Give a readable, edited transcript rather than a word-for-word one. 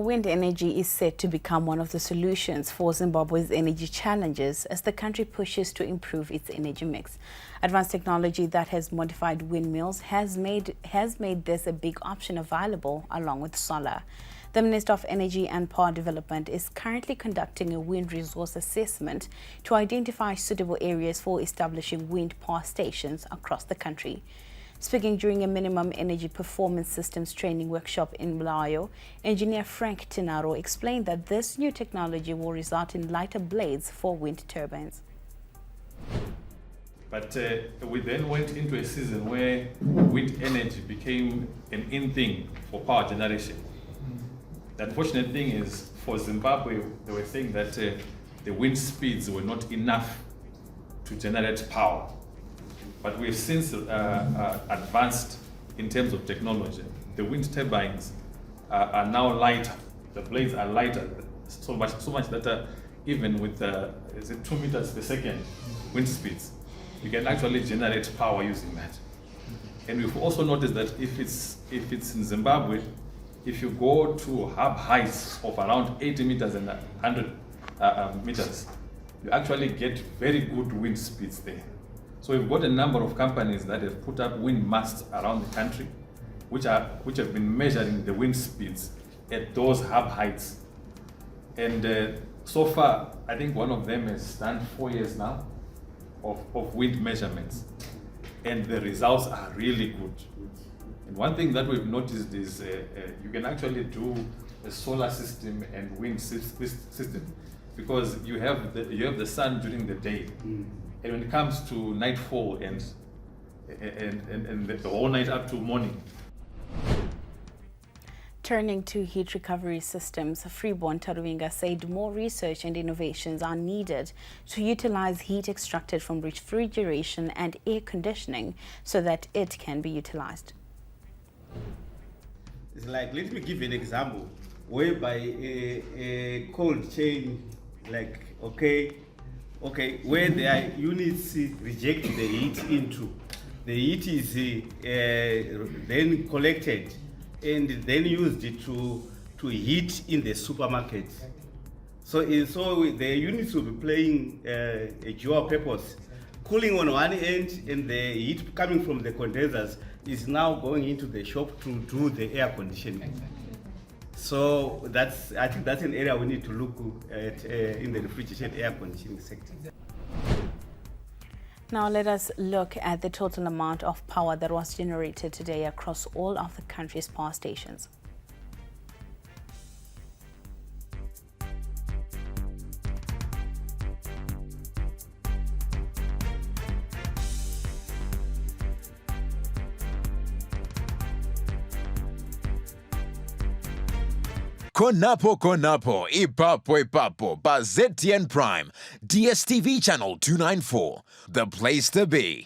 wind energy is set to become one of the solutions for Zimbabwe's energy challenges as the country pushes to improve its energy mix. Advanced technology that has modified windmills has made this a big option available along with solar. The Minister of Energy and Power Development is currently conducting a wind resource assessment to identify suitable areas for establishing wind power stations across the country. Speaking during a minimum energy performance systems training workshop in Bulawayo, engineer Frank Tinaro explained that this new technology will result in lighter blades for wind turbines. But we then went into a season where wind energy became an in thing for power generation. The unfortunate thing is, for Zimbabwe, they were saying that the wind speeds were not enough to generate power. But we've since advanced in terms of technology. The wind turbines are now lighter. The blades are lighter, so much that even with 2 meters per second wind speeds, you can actually generate power using that. And we've also noticed that if it's in Zimbabwe, if you go to hub heights of around 80 meters and 100 meters, you actually get very good wind speeds there. So we've got a number of companies that have put up wind masts around the country, which have been measuring the wind speeds at those hub heights. And so far, I think one of them has done 4 years now of wind measurements, and the results are really good. And one thing that we've noticed is you can actually do a solar system and wind system, because you have the sun during the day. And when it comes to nightfall and the whole night up to morning. Turning to heat recovery systems, Freeborn Taruvinga said more research and innovations are needed to utilize heat extracted from refrigeration and air conditioning so that it can be utilized. It's like, let me give you an example, whereby a cold chain, like, where there are units reject the heat into. The heat is then collected and then used to heat in the supermarket. So the units will be playing a dual purpose. Cooling on one end, and the heat coming from the condensers is now going into the shop to do the air conditioning. So I think that's an area we need to look at in the refrigerated air conditioning sector. Now let us look at the total amount of power that was generated today across all of the country's power stations. Konapo, ipapo, ba ZTN Prime, DSTV channel 294, the place to be.